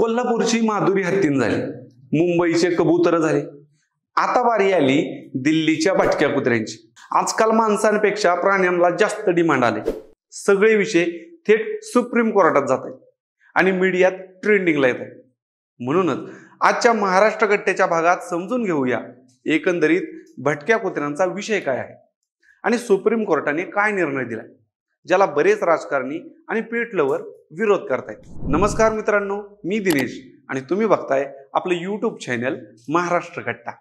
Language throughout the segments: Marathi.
कोल्हापूरची माधुरी हत्तीन झाली, मुंबईचे कबूतर झाले, आता बारी आली दिल्लीच्या भटक्या कुत्र्यांची। आजकाल माणसांपेक्षा प्राण्यांना जास्त डिमांड आले। सगळे विषय थेट सुप्रीम कोर्टात जात आहेत आणि मीडियात ट्रेंडिंगला येत आहेत। म्हणूनच आजच्या महाराष्ट्र गट्ट्याच्या भागात समजून घेऊया एकंदरीत भटक्या कुत्र्यांचा विषय काय आहे आणि सुप्रीम कोर्टाने काय निर्णय दिलाय, ज्याला बरेच राजकारणी आणि पेट लवर विरोध करतायत। नमस्कार मित्रांनो, मी दिनेश आणि तुम्ही बघताय आपलं YouTube channel Maharashtra Gatta.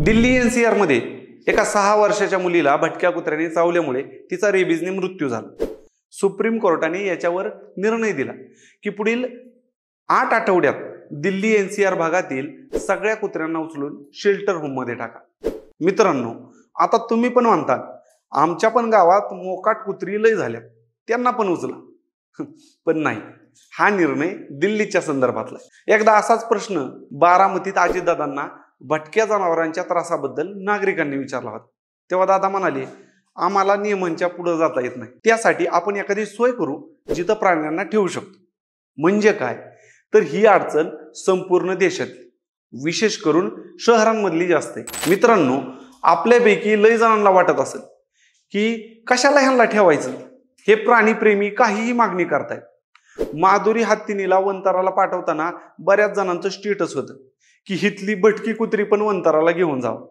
Delhi NCR मध्ये एका 6 वर्षाच्या मुलीला भटक्या कुत्र्याने चावल्यामुळे तिचा रेबीजने मृत्यू झाला। सुप्रीम कोर्टाने याच्यावर निर्णय दिला की पुढील 8 आठवड्यात दिल्ली NCR भागातील सगळ्या कुत्र्यांना उचलून शेल्टर होम मध्ये टाका। मित्रांनो, आता तुम्ही पण म्हणता आमच्या पण गावात मोकाट कुत्री लय झाल्या, त्यांना पण उचला। पण नाही, हा निर्णय दिल्लीच्या संदर्भातला। एकदा असाच प्रश्न बारामतीत अजितदादांना भटक्या जनावरांच्या त्रासाबद्दल नागरिकांनी विचारला होता। तेव्हा दादा म्हणाले, आम्हाला नियमांच्या पुढे जाता येत नाही, त्यासाठी आपण एखादी सोय करू जिथं प्राण्यांना ठेवू शकतो। म्हणजे काय तर ही अडचण संपूर्ण देशातली, विशेष करून शहरांमधली जास्त आहे। मित्रांनो, आपल्यापैकी लय जणांना वाटत असेल की कशाला ह्यांना ठेवायचं, हे प्राणीप्रेमी काहीही मागणी करतायत। माधुरी हत्तीनीला वंताराला पाठवताना बऱ्याच जणांचं स्टेटस होतं की हितली भटकी कुत्री पण वंताराला घेऊन जावं।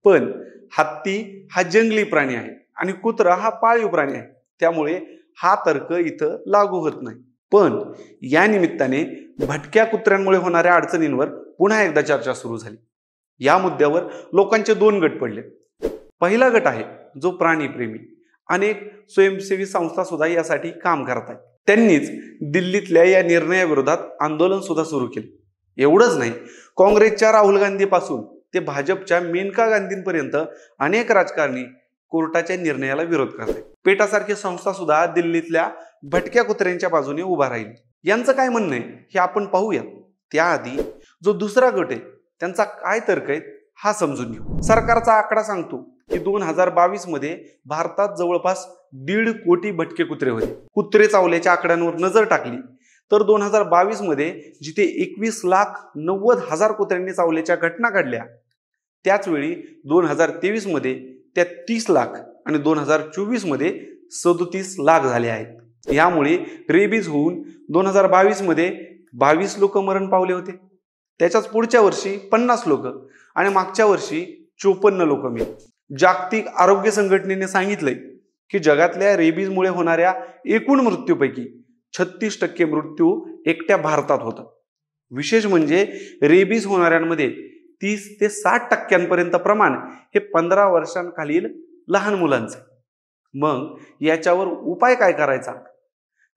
पण हत्ती हा जंगली प्राणी आहे आणि कुत्रा हा पाळीव प्राणी आहे, त्यामुळे हा तर्क इथं लागू होत नाही। पण या निमित्ताने भटक्या कुत्र्यांमुळे होणाऱ्या अडचणींवर पुन्हा एकदा चर्चा सुरू झाली। या मुद्द्यावर लोकांचे 2 गट पडले। पहिला गट आहे जो प्राणीप्रेमी, अनेक स्वयंसेवी संस्था सुद्धा यासाठी काम करतात। त्यांनीच दिल्लीतल्या या निर्णयाविरोधात आंदोलन सुद्धा सुरू केले। एवढंच नाही, काँग्रेसच्या राहुल गांधी पासून ते भाजपच्या मेनका गांधींपर्यंत अनेक राजकारणी कोर्टाच्या निर्णयाला विरोध करतात। पेटासारखी संस्था सुद्धा दिल्लीतल्या भटक्या कुत्र्यांच्या बाजूने उभा राहिली। यांचं काय म्हणणं आहे हे आपण पाहूया। त्याआधी जो दुसरा गट आहे त्यांचा काय तर्क आहे हा समजून घेऊ। सरकारचा आकडा सांगतो की 2022 मध्ये भारतात जवळपास 1.5 कोटी भटके कुत्रे होते। कुत्रे चावल्याच्या आकड्यांवर नजर टाकली तर 2022 मध्ये जिथे 21,90,000 कुत्र्यांनी चावल्याच्या घटना घडल्या, त्याच वेळी 2023 मध्ये त्या 30 लाख आणि 2024 मध्ये 37 लाख झाले आहेत। यामुळे रेबीज होऊन 2022 मध्ये 22 लोक मरण पावले होते, त्याच्याच पुढच्या वर्षी 50 लोक आणि मागच्या वर्षी 54 लोक मेले। जागतिक आरोग्य संघटनेने सांगितलंय की जगातल्या रेबीजमुळे होणाऱ्या एकूण मृत्यूपैकी 36% मृत्यू एकट्या भारतात होतात। विशेष म्हणजे रेबीज होणाऱ्यांमध्ये 30 ते 60% प्रमाण हे 15 वर्षांखालील लहान मुलांचे। मग याच्यावर उपाय काय करायचा,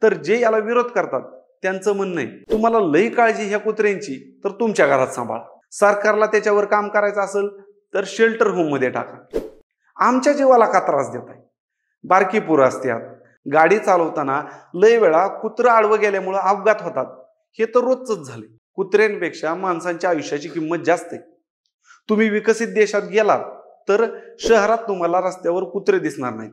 तर जे याला विरोध करतात त्यांचं म्हणणं आहे, तुम्हाला लई काळजी ह्या कुत्र्यांची तर तुमच्या घरात सांभाळा। सरकारला त्याच्यावर काम करायचं असेल तर शेल्टर होम मध्ये टाका। आमच्या जीवाला का त्रास देताय? बारकी पोरं असतात, गाडी चालवताना लय वेळा कुत्रं आडवं गेल्यामुळे अपघात होतात, हे तर रोजच झाले। कुत्र्यांपेक्षा माणसांच्या आयुष्याची किंमत जास्त आहे। तुम्ही विकसित देशात गेलात तर शहरात तुम्हाला रस्त्यावर कुत्रे दिसणार नाहीत।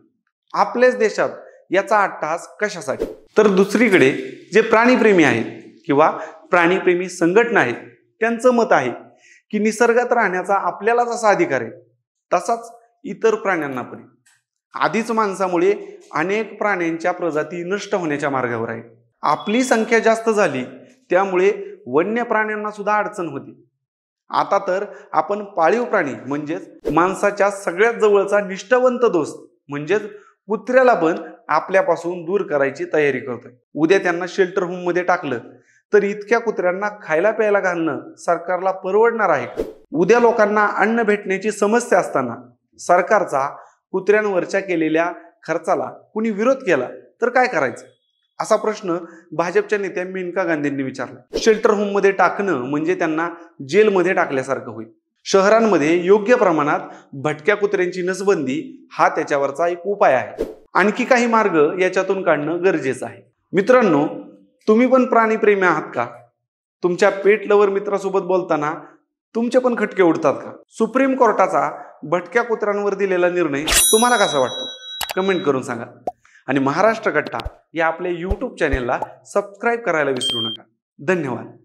आपल्याच देशात याचा अट्टहास कशासाठी? तर दुसरीकडे जे प्राणीप्रेमी आहेत किंवा प्राणीप्रेमी संघटना आहेत त्यांचं मत आहे की निसर्गात राहण्याचा आपल्याला जसा अधिकार आहे तसाच इतर प्राण्यांना पण आहे। आधीच माणसामुळे अनेक प्राण्यांच्या प्रजाती नष्ट होण्याच्या मार्गावर आहेत। आपली संख्या जास्त झाली त्यामुळे वन्य प्राण्यांना सुद्धा अडचण होती। आता तर आपण पाळीव प्राणी म्हणजेच माणसाच्या सगळ्यात जवळचा निष्ठावंत दोस्त म्हणजेच कुत्र्याला पण आपल्यापासून दूर करायची तयारी करतोय। उद्या त्यांना शेल्टर होम मध्ये टाकलं तर इतक्या कुत्र्यांना खायला प्यायला घालणं सरकारला परवडणार आहे का? उद्या लोकांना अन्न भेटण्याची समस्या असताना सरकारचा कुत्र्यांवरच्या केलेल्या खर्चाला कुणी विरोध केला तर काय करायचं, असा प्रश्न भाजपच्या नेत्या मेनका गांधींनी विचारला। शेल्टर होम मध्ये टाकणं म्हणजे त्यांना जेलमध्ये टाकल्यासारखं होईल। शहरांमध्ये योग्य प्रमाणात भटक्या कुत्र्यांची नसबंदी हा त्याच्यावरचा एक उपाय आहे। आणखी काही मार्ग याच्यातून काढणं गरजेचं आहे। मित्रांनो, तुम्ही पण प्राणीप्रेमी आहात का? तुमच्या पेट लवर मित्रासोबत बोलताना तुमचे पण खटके उडतात का? सुप्रीम कोर्टाचा भटक्या कुत्र्यांवर दिलेला निर्णय तुम्हाला कसा वाटतो? कमेंट करून सांगा। आणि महाराष्ट्र कट्टा या आपल्या यूट्यूब चॅनेलला सबस्क्राईब करायला विसरू नका. धन्यवाद.